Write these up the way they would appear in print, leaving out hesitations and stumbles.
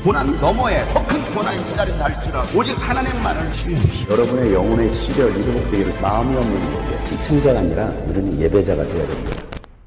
고난 너머에 더 큰 고난이 기다린다 할지라도 오직 하나님만을 신뢰하십시오. 여러분의 영혼의 시력이 회복되기를 마음이 없는 분에게 시청자가 아니라 우리는 예배자가 되어야 됩니다.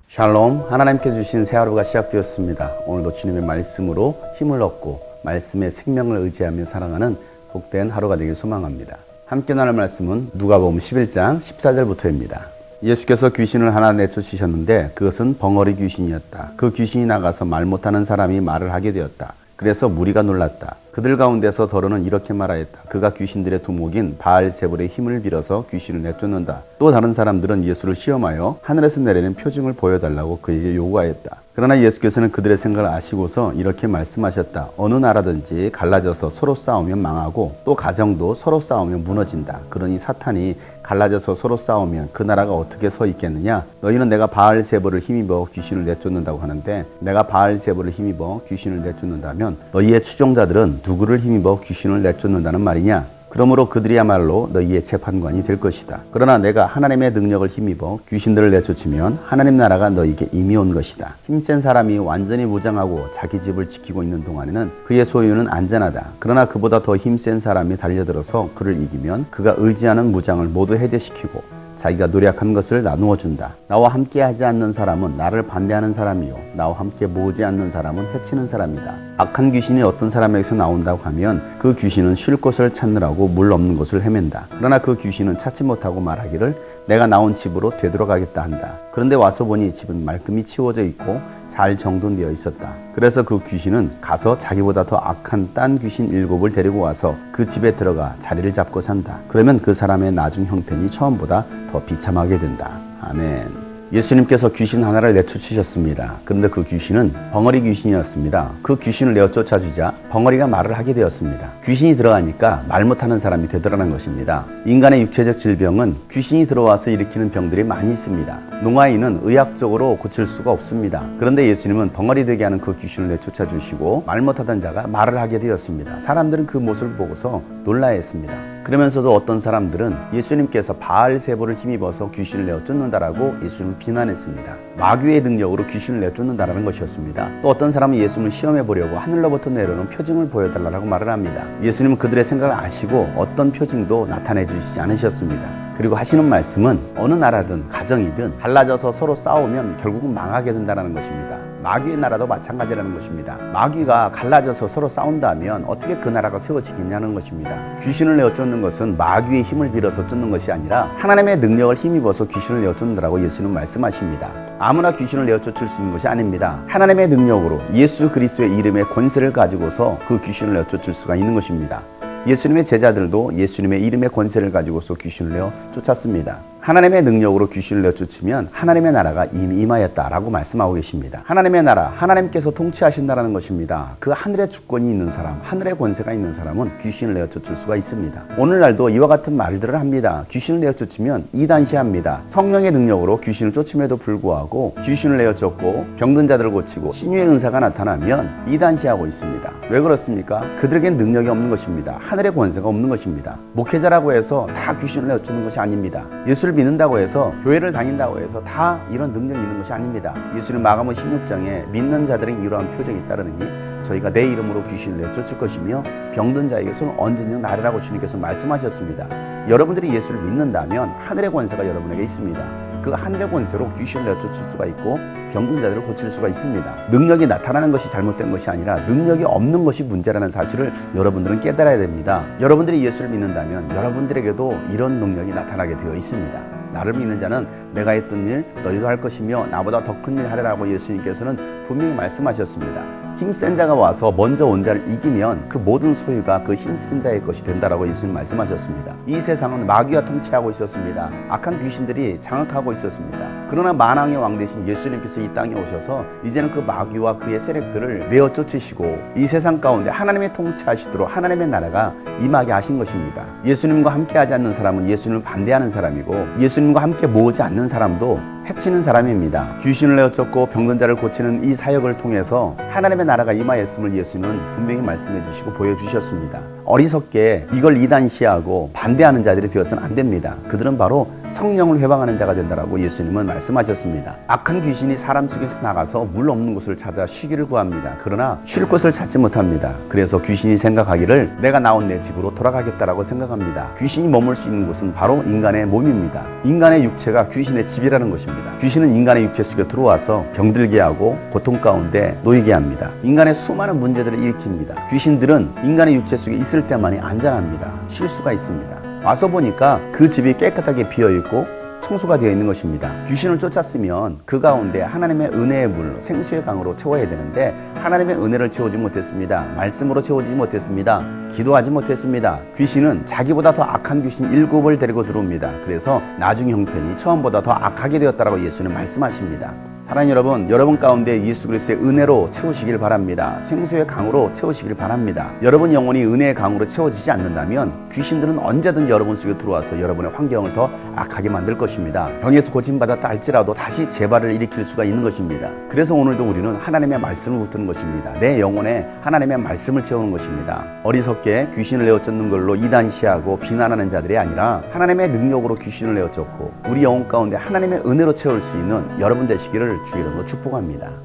샬롬, 하나님께 주신 새 하루가 시작되었습니다. 오늘도 주님의 말씀으로 힘을 얻고 말씀의 생명을 의지하며 살아가는 복된 하루가 되길 소망합니다. 함께 나눌 말씀은 누가복음 11장 14절부터입니다. 예수께서 귀신을 하나 내쫓으셨는데 그것은 벙어리 귀신이었다. 그 귀신이 나가서 말 못하는 사람이 말을 하게 되었다. 그래서 무리가 놀랐다. 그들 가운데서 더러는 이렇게 말하였다. 그가 귀신들의 두목인 바알세불의 힘을 빌어서 귀신을 내쫓는다. 또 다른 사람들은 예수를 시험하여 하늘에서 내리는 표징을 보여달라고 그에게 요구하였다. 그러나 예수께서는 그들의 생각을 아시고서 이렇게 말씀하셨다. 어느 나라든지 갈라져서 서로 싸우면 망하고 또 가정도 서로 싸우면 무너진다. 그러니 사탄이 갈라져서 서로 싸우면 그 나라가 어떻게 서 있겠느냐? 너희는 내가 바알세불을 힘입어 귀신을 내쫓는다고 하는데 내가 바알세불을 힘입어 귀신을 내쫓는다면 너희의 추종자들은 누구를 힘입어 귀신을 내쫓는다는 말이냐? 그러므로 그들이야말로 너희의 재판관이 될 것이다. 그러나 내가 하나님의 능력을 힘입어 귀신들을 내쫓으면 하나님 나라가 너희에게 이미 온 것이다. 힘센 사람이 완전히 무장하고 자기 집을 지키고 있는 동안에는 그의 소유는 안전하다. 그러나 그보다 더 힘센 사람이 달려들어서 그를 이기면 그가 의지하는 무장을 모두 해제시키고 자기가 노력한 것을 나누어 준다. 나와 함께 하지 않는 사람은 나를 반대하는 사람이요 나와 함께 모으지 않는 사람은 해치는 사람이다. 악한 귀신이 어떤 사람에게서 나온다고 하면 그 귀신은 쉴 곳을 찾느라고 물 없는 곳을 헤맨다. 그러나 그 귀신은 찾지 못하고 말하기를 내가 나온 집으로 되돌아가겠다 한다. 그런데 와서 보니 집은 말끔히 치워져 있고 잘 정돈되어 있었다. 그래서 그 귀신은 가서 자기보다 더 악한 딴 귀신 7을 데리고 와서 그 집에 들어가 자리를 잡고 산다. 그러면 그 사람의 나중 형편이 처음보다 더 비참하게 된다. 아멘. 예수님께서 귀신 하나를 내쫓으셨습니다. 그런데 그 귀신은 벙어리 귀신이었습니다. 그 귀신을 내어 쫓아주자 벙어리가 말을 하게 되었습니다. 귀신이 들어가니까 말 못하는 사람이 되더라는 것입니다. 인간의 육체적 질병은 귀신이 들어와서 일으키는 병들이 많이 있습니다. 농아인은 의학적으로 고칠 수가 없습니다. 그런데 예수님은 벙어리 되게 하는 그 귀신을 내쫓아 주시고 말 못하던 자가 말을 하게 되었습니다. 사람들은 그 모습을 보고서 놀라했습니다. 그러면서도 어떤 사람들은 예수님께서 바알세불을 힘입어서 귀신을 내어 쫓는다라고 예수님을 비난했습니다. 마귀의 능력으로 귀신을 내쫓는다라는 것이었습니다. 또 어떤 사람은 예수님을 시험해 보려고 하늘로부터 내려오는 표징을 보여달라고 말을 합니다. 예수님은 그들의 생각을 아시고 어떤 표징도 나타내 주시지 않으셨습니다. 그리고 하시는 말씀은 어느 나라든 가정이든 갈라져서 서로 싸우면 결국은 망하게 된다는 것입니다. 마귀의 나라도 마찬가지라는 것입니다. 마귀가 갈라져서 서로 싸운다면 어떻게 그 나라가 세워지겠냐는 것입니다. 귀신을 내어 쫓는 것은 마귀의 힘을 빌어서 쫓는 것이 아니라 하나님의 능력을 힘입어서 귀신을 내어 쫓는다고 예수는 말씀하십니다. 아무나 귀신을 내어 쫓을 수 있는 것이 아닙니다. 하나님의 능력으로 예수 그리스도의 이름의 권세를 가지고서 그 귀신을 내어 쫓을 수가 있는 것입니다. 예수님의 제자들도 예수님의 이름의 권세를 가지고서 귀신을 내어 쫓았습니다. 하나님의 능력으로 귀신을 내쫓으면 하나님의 나라가 이미 임하였다라고 말씀하고 계십니다. 하나님의 나라, 하나님께서 통치하신다라는 것입니다. 그 하늘의 주권이 있는 사람, 하늘의 권세가 있는 사람은 귀신을 내쫓을 수가 있습니다. 오늘날도 이와 같은 말들을 합니다. 귀신을 내쫓으면 이단시합니다. 성령의 능력으로 귀신을 쫓음에도 불구하고 귀신을 내쫓고 병든 자들을 고치고 신유의 은사가 나타나면 이단시하고 있습니다. 왜 그렇습니까? 그들에겐 능력이 없는 것입니다. 하늘의 권세가 없는 것입니다. 목회자라고 해서 다 귀신을 내쫓는 것이 아닙니다. 예수를 믿는다고 해서 교회를 다닌다고 해서 다 이런 능력이 있는 것이 아닙니다. 예수님 마가복음 16장에 믿는 자들에게 이러한 표적이 따르느니 저희가 내 이름으로 귀신을 내쫓을 것이며 병든 자에게 손을 얹으면 나르라고 주님께서 말씀하셨습니다. 여러분들이 예수를 믿는다면 하늘의 권세가 여러분에게 있습니다. 그 하늘의 권세로 귀신을 내쫓을 수가 있고 병든 자들을 고칠 수가 있습니다. 능력이 나타나는 것이 잘못된 것이 아니라 능력이 없는 것이 문제라는 사실을 여러분들은 깨달아야 됩니다. 여러분들이 예수를 믿는다면 여러분들에게도 이런 능력이 나타나게 되어 있습니다. 나를 믿는 자는 내가 했던 일 너희도 할 것이며 나보다 더 큰 일 하리라고 예수님께서는 분명히 말씀하셨습니다. 힘센 자가 와서 먼저 온 자를 이기면 그 모든 소유가 그 힘센 자의 것이 된다라고 예수님 말씀하셨습니다. 이 세상은 마귀가 통치하고 있었습니다. 악한 귀신들이 장악하고 있었습니다. 그러나 만왕의 왕 대신 예수님께서 이 땅에 오셔서 이제는 그 마귀와 그의 세력들을 내어 쫓으시고 이 세상 가운데 하나님의 통치하시도록 하나님의 나라가 임하게 하신 것입니다. 예수님과 함께 하지 않는 사람은 예수님을 반대하는 사람이고 예수님과 함께 모으지 않는 사람도 해치는 사람입니다. 귀신을 내어 쫓고 병든 자를 고치는 이 사역을 통해서 하나님의 나라가 임하였음을 예수님은 분명히 말씀해 주시고 보여주셨습니다. 어리석게 이걸 이단시하고 반대하는 자들이 되어서는 안 됩니다. 그들은 바로 성령을 회방하는 자가 된다라고 예수님은 말씀하셨습니다. 악한 귀신이 사람 속에서 나가서 물 없는 곳을 찾아 쉬기를 구합니다. 그러나 쉴 곳을 찾지 못합니다. 그래서 귀신이 생각하기를 내가 나온 내 집으로 돌아가겠다라고 생각합니다. 귀신이 머물 수 있는 곳은 바로 인간의 몸입니다. 인간의 육체가 귀신의 집이라는 것입니다. 귀신은 인간의 육체 속에 들어와서 병들게 하고 고통 가운데 놓이게 합니다. 인간의 수많은 문제들을 일으킵니다. 귀신들은 인간의 육체 속에 있을 때만이 안전합니다. 쉴 수가 있습니다. 와서 보니까 그 집이 깨끗하게 비어있고 청소가 되어 있는 것입니다. 귀신을 쫓았으면 그 가운데 하나님의 은혜의 물, 생수의 강으로 채워야 되는데 하나님의 은혜를 채우지 못했습니다. 말씀으로 채우지 못했습니다. 기도하지 못했습니다. 귀신은 자기보다 더 악한 귀신 7을 데리고 들어옵니다. 그래서 나중 형편이 처음보다 더 악하게 되었다라고 예수는 말씀하십니다. 사랑하는 여러분 가운데 예수 그리스도의 은혜로 채우시길 바랍니다. 생수의 강으로 채우시길 바랍니다. 여러분 영혼이 은혜의 강으로 채워지지 않는다면 귀신들은 언제든 여러분 속에 들어와서 여러분의 환경을 더 악하게 만들 것입니다. 병에서 고침받았다 할지라도 다시 재발을 일으킬 수가 있는 것입니다. 그래서 오늘도 우리는 하나님의 말씀을 붙드는 것입니다. 내 영혼에 하나님의 말씀을 채우는 것입니다. 어리석게 귀신을 내어쫓는 걸로 이단시하고 비난하는 자들이 아니라 하나님의 능력으로 귀신을 내어쫓고 우리 영혼 가운데 하나님의 은혜로 채울 수 있는 여러분 되시기를 주의 이름으로 축복합니다.